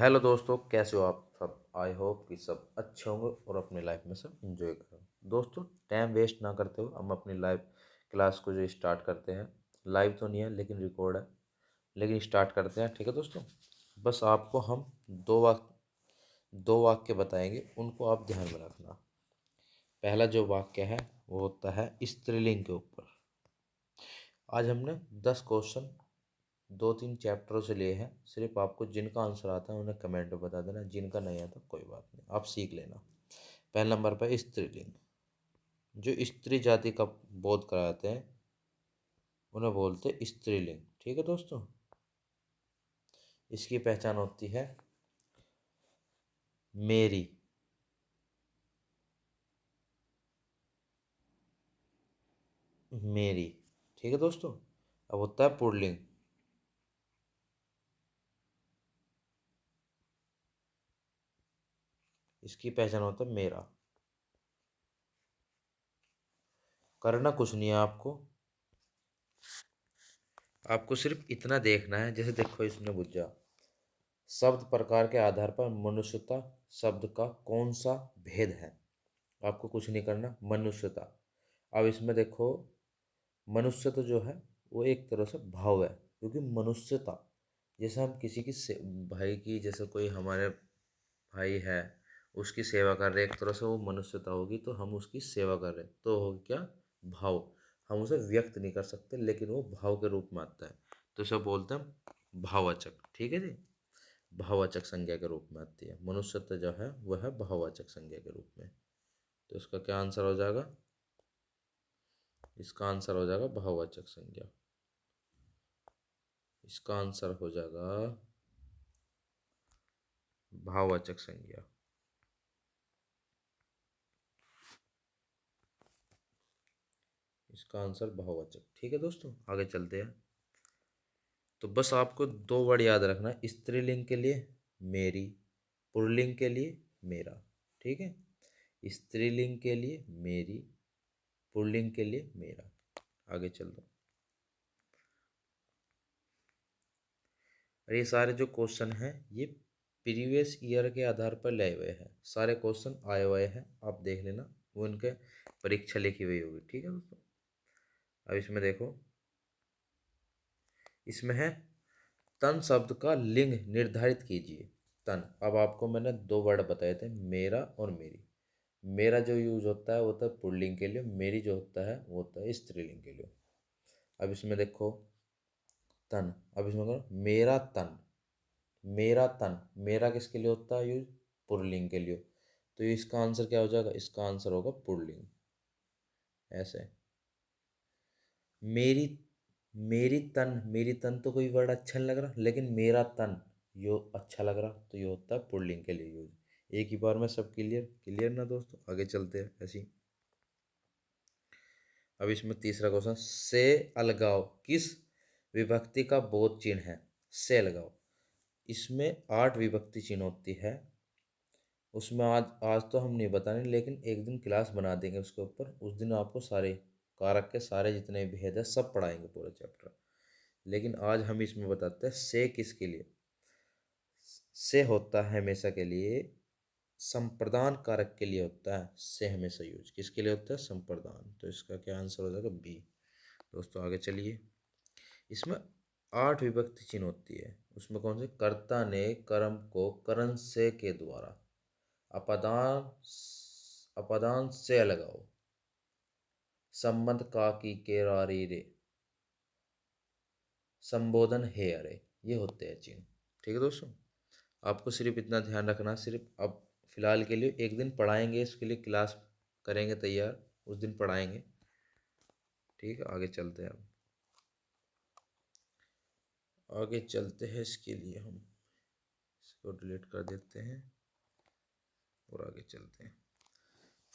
Hello दोस्तों, कैसे हो आप सब। आई होप कि सब अच्छे होंगे और अपनी लाइफ में सब एंजॉय करें। दोस्तों, टाइम वेस्ट ना करते हुए हम अपनी लाइव क्लास को जो स्टार्ट करते हैं। लाइव तो नहीं है लेकिन रिकॉर्ड है, लेकिन स्टार्ट करते हैं। ठीक है दोस्तों, बस आपको हम दो वाक्य बताएंगे, उनको आप ध्यान में रखना। पहला जो वाक्य है वो होता है स्त्रीलिंग के ऊपर। आज हमने 10 क्वेश्चन 2-3 चैप्टरों से लिए हैं। सिर्फ आपको जिनका आंसर आता है उन्हें कमेंट में बता देना, जिनका नहीं आता कोई बात नहीं, आप सीख लेना। पहला नंबर पर स्त्रीलिंग। जो स्त्री जाति का बोध कराते हैं उन्हें बोलते हैं स्त्रीलिंग। ठीक है दोस्तों, इसकी पहचान होती है मेरी, मेरी। ठीक है दोस्तों, अब होता है पुल्लिंग। इसकी पहचान होता है मेरा। करना कुछ नहीं है आपको, आपको सिर्फ इतना देखना है। जैसे देखो इसमें बुझा शब्द प्रकार के आधार पर मनुष्यता शब्द का कौन सा भेद है। आपको कुछ नहीं करना, मनुष्यता। अब इसमें देखो, मनुष्यता जो है वो एक तरह से भाव है, क्योंकि मनुष्यता जैसे हम किसी की भाई की, जैसे कोई हमारे भाई है उसकी सेवा कर रहे, एक तरह से वो मनुष्यता होगी। तो हम उसकी सेवा कर रहे तो होगी क्या, भाव। हम उसे व्यक्त नहीं कर सकते लेकिन वो भाव के रूप में आता है, तो इसे बोलते हैं भाववाचक। ठीक है जी, भाववाचक संज्ञा के रूप में आती है मनुष्यता जो है, वह है भाववाचक संज्ञा के रूप में। तो इसका क्या आंसर हो जाएगा, इसका आंसर हो जाएगा भाववाचक संज्ञा। इसका आंसर हो जाएगा भाववाचक संज्ञा। इसका आंसर भाववाचक। ठीक है दोस्तों, आगे चलते हैं। तो बस आपको दो वर्ड याद रखना, स्त्रीलिंग के लिए मेरी, पुल्लिंग के लिए मेरा। ठीक है, स्त्रीलिंग के लिए मेरी, पुल्लिंग के लिए मेरा। आगे चल दो। और ये सारे जो क्वेश्चन हैं ये प्रीवियस ईयर के आधार पर लाए हुए हैं। सारे क्वेश्चन आए हुए हैं, आप देख लेना, वो उनके परीक्षा लिखी हुई होगी। ठीक है दोस्तों, अब इसमें देखो, इसमें है तन शब्द का लिंग निर्धारित कीजिए। तन, अब आपको मैंने दो वर्ड बताए थे, मेरा और मेरी। मेरा जो यूज होता है वो होता है पुल्लिंग के लिए, मेरी जो होता है वो होता है स्त्रीलिंग के लिए। अब इसमें देखो तन, अब इसमें करो मेरा तन। मेरा तन, मेरा किसके लिए होता है यूज, पुल्लिंग के लिए। तो इसका आंसर क्या हो जाएगा, इसका आंसर होगा पुल्लिंग। ऐसे मेरी, मेरी तन, मेरी तन तो कोई वर्ड अच्छा नहीं लग रहा, लेकिन मेरा तन यो अच्छा लग रहा, तो ये होता है पुल्लिंग के लिए यूज। एक ही बार में सब क्लियर, क्लियर ना दोस्तों, आगे चलते हैं ऐसी। अब इसमें तीसरा क्वेश्चन, से अलगाव किस विभक्ति का बोध चिन्ह है। से अलगाव, इसमें 8 विभक्ति चिन्ह होती है। उसमें आज आज तो हम नहीं बताने, लेकिन एक दिन क्लास बना देंगे उसके ऊपर। उस दिन आपको सारे कारक के सारे जितने भेद है सब पढ़ाएंगे, पूरा चैप्टर। लेकिन आज हम इसमें बताते हैं से किसके लिए। से होता है हमेशा के लिए संप्रदान कारक के लिए होता है। से हमेशा यूज किसके लिए होता है, संप्रदान। तो इसका क्या आंसर हो जाएगा, बी। दोस्तों आगे चलिए। इसमें 8 विभक्ति चिन्ह होती है। उसमें कौन से, कर्ता ने कर्म को करण से के द्वारा, अपदान, अपदान से लगाओ, संबंध का की के रारी रे, संबोधन है अरे, ये होते हैं चिन्ह। ठीक है दोस्तों, आपको सिर्फ इतना ध्यान रखना। सिर्फ अब फिलहाल के लिए एक दिन पढ़ाएंगे, इसके लिए क्लास करेंगे तैयार, उस दिन पढ़ाएंगे। ठीक है, आगे चलते हैं। अब आगे चलते हैं, इसके लिए हम इसको डिलीट कर देते हैं और आगे चलते हैं।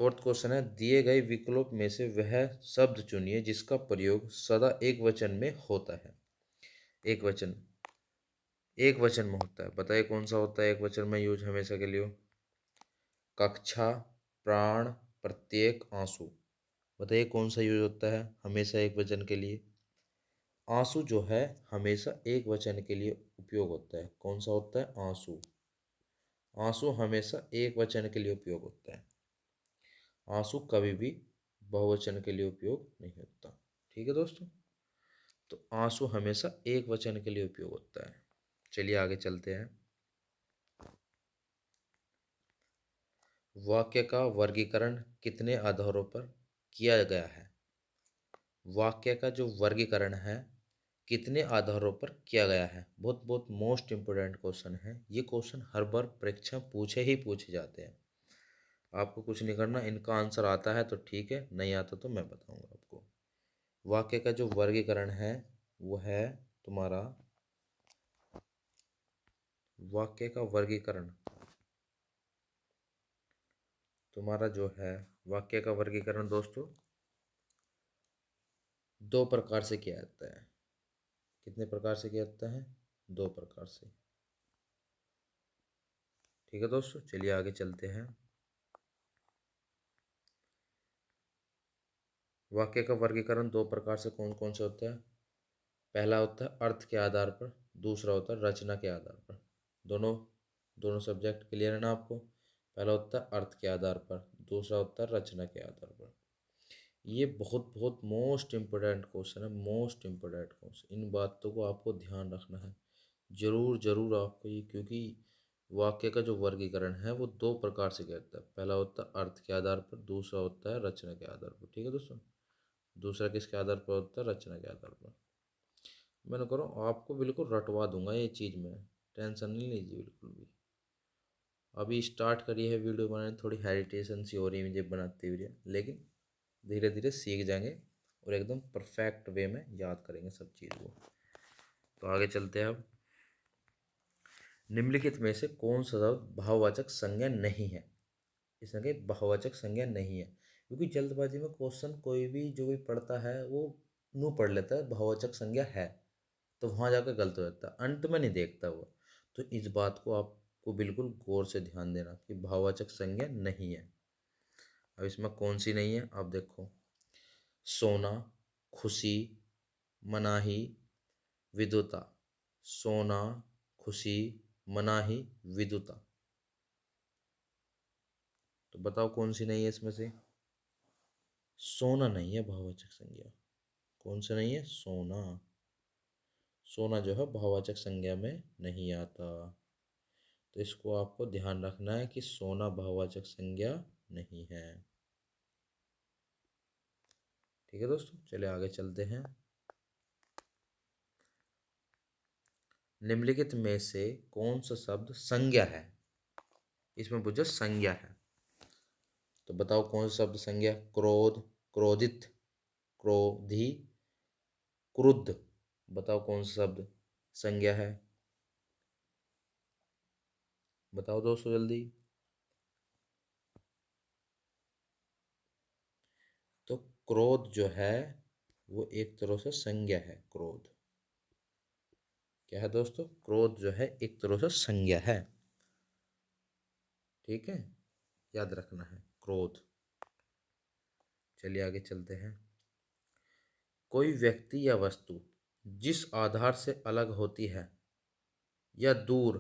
फोर्थ क्वेश्चन है, दिए गए विकल्प में से वह शब्द चुनिए जिसका प्रयोग सदा एक वचन में होता है। एक वचन, एक वचन में होता है, बताइए कौन सा होता है एक वचन में यूज हमेशा के लिए। कक्षा, प्राण, प्रत्येक, आंसू। बताइए कौन सा यूज होता है हमेशा एक वचन के लिए। आंसू जो है हमेशा एक वचन के लिए उपयोग होता है। कौन सा होता है, आंसू। आंसू हमेशा एक वचन के लिए उपयोग होता है। आंसू कभी भी बहुवचन के लिए उपयोग नहीं होता। ठीक है दोस्तों, तो आंसू हमेशा एक वचन के लिए उपयोग होता है। चलिए आगे चलते हैं। वाक्य का वर्गीकरण कितने आधारों पर किया गया है? वाक्य का जो वर्गीकरण है कितने आधारों पर किया गया है? बहुत बहुत मोस्ट इंपोर्टेंट क्वेश्चन है ये। क्वेश्चन हर बार परीक्षा पूछे जाते हैं। आपको कुछ नहीं करना, इनका आंसर आता है तो ठीक है, नहीं आता तो मैं बताऊंगा आपको। वाक्य का जो वर्गीकरण है वो है तुम्हारा, वाक्य का वर्गीकरण तुम्हारा जो है, वाक्य का वर्गीकरण दोस्तों दो प्रकार से किया जाता है। कितने प्रकार से किया जाता है? दो प्रकार से। ठीक है दोस्तों, चलिए आगे चलते हैं। वाक्य का वर्गीकरण दो प्रकार से कौन कौन से होता है? पहला होता है अर्थ के आधार पर, दूसरा होता है रचना के आधार पर। दोनों दोनों सब्जेक्ट क्लियर है ना आपको? पहला होता है अर्थ के आधार पर, दूसरा होता है रचना के आधार पर। ये बहुत बहुत मोस्ट इम्पोर्टेंट क्वेश्चन है, मोस्ट इम्पोर्टेंट क्वेश्चन। इन बातों को आपको ध्यान रखना है जरूर जरूर आपको ये, क्योंकि वाक्य का जो वर्गीकरण है वो दो प्रकार से किया जाता है। पहला होता है अर्थ के आधार पर, दूसरा होता है रचना के आधार पर। ठीक है दोस्तों, दूसरा किसके आधार पर होता है? रचना के आधार पर। मैंने करो आपको बिल्कुल रटवा दूंगा ये चीज़ में, टेंशन नहीं लीजिए बिल्कुल भी। अभी स्टार्ट करी है वीडियो बनाने, थोड़ी हेजिटेशन सी हो रही है मुझे बनाते हुए, लेकिन धीरे धीरे सीख जाएंगे और एकदम परफेक्ट वे में याद करेंगे सब चीज़ को। तो आगे चलते हैं अब। निम्नलिखित में से कौन सा शब्द भाववाचक संज्ञा नहीं है? इसमें कहीं भाववाचक संज्ञा नहीं है, क्योंकि जल्दबाजी में क्वेश्चन कोई भी जो भी पढ़ता है वो नू पढ़ लेता है भाववाचक संज्ञा है, तो वहाँ जाकर गलत हो जाता है, अंत में नहीं देखता वो। तो इस बात को आपको बिल्कुल गौर से ध्यान देना कि भाववाचक संज्ञा नहीं है। अब इसमें कौन सी नहीं है आप देखो। सोना, खुशी, मनाही, विदुता। सोना, खुशी, मनाही, विदुता। तो बताओ कौन सी नहीं है इसमें से? सोना नहीं है भाववाचक संज्ञा। कौन सा नहीं है? सोना। सोना जो है भाववाचक संज्ञा में नहीं आता। तो इसको आपको ध्यान रखना है कि सोना भाववाचक संज्ञा नहीं है। ठीक है दोस्तों, चलिए आगे चलते हैं। निम्नलिखित में से कौन सा शब्द संज्ञा है? इसमें पूछा संज्ञा है, तो बताओ कौन सा शब्द संज्ञा? क्रोध, क्रोधित, क्रोधी, क्रुद्ध। बताओ कौन सा शब्द संज्ञा है? बताओ दोस्तों जल्दी। तो क्रोध जो है वो एक तरह से संज्ञा है। क्रोध क्या है दोस्तों? क्रोध जो है एक तरह से संज्ञा है। ठीक है, याद रखना है क्रोध। चलिए आगे चलते हैं। कोई व्यक्ति या वस्तु जिस आधार से अलग होती है या दूर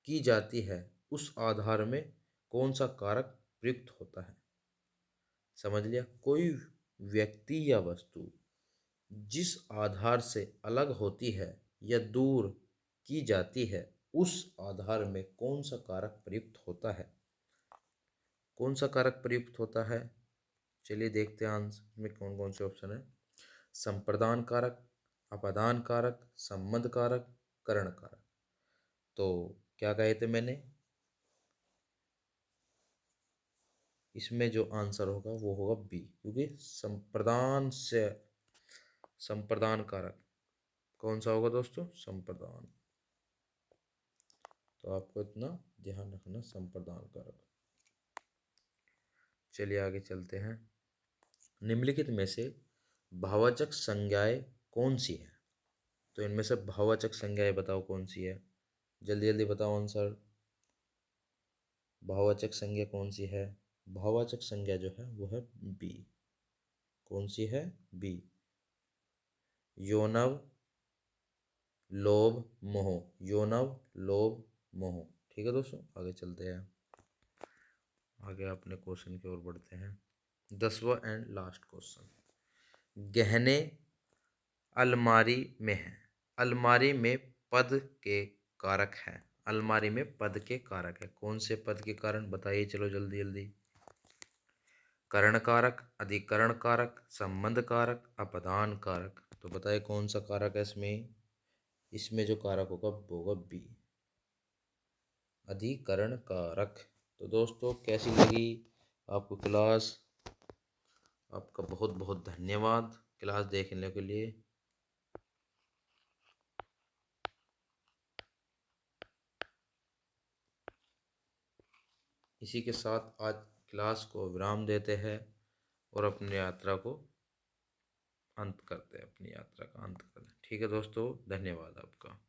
की जाती है उस आधार में कौन सा कारक प्रयुक्त होता है? समझ लिया? कोई व्यक्ति या वस्तु जिस आधार से अलग होती है या दूर की जाती है उस आधार में कौन सा कारक प्रयुक्त होता है? कौन सा कारक प्रयुक्त होता है? चलिए देखते हैं आंसर में कौन कौन से ऑप्शन है। संप्रदान कारक, अपादान कारक, संबंध कारक, करण कारक। तो क्या कहे थे मैंने? इसमें जो आंसर होगा वो होगा बी, क्योंकि संप्रदान से, संप्रदान कारक कौन सा होगा दोस्तों? संप्रदान। तो आपको इतना ध्यान रखना, संप्रदान कारक। चलिए आगे चलते हैं। निम्नलिखित में से भाववाचक संज्ञाएं कौन सी है? तो इनमें से भाववाचक संज्ञाएं बताओ कौन सी है? जल्दी जल्दी बताओ आंसर। भाववाचक संज्ञा कौन सी है? भाववाचक संज्ञा जो है वो है बी। कौन सी है? बी। योनव, लोभ, मोह। योनव, लोभ, मोह। ठीक है दोस्तों, आगे चलते हैं। आगे अपने क्वेश्चन की ओर बढ़ते हैं। 10वां एंड लास्ट क्वेश्चन। गहने अलमारी में है, अलमारी में पद के कारक है। अलमारी में पद के कारक है, कौन से पद के कारण बताइए, चलो जल्दी जल्दी। करण कारक, अधिकरण कारक, संबंध कारक, अपदान कारक। तो बताइए कौन सा कारक है इसमें। इसमें जो कारक होगा वो होगा बी, अधिकरण कारक। तो दोस्तों कैसी लगी आपको क्लास। आपका बहुत बहुत धन्यवाद क्लास देखने के लिए। इसी के साथ आज क्लास को विराम देते हैं और अपनी यात्रा को अंत करते हैं, अपनी यात्रा का अंत करते हैं। ठीक है दोस्तों, धन्यवाद आपका।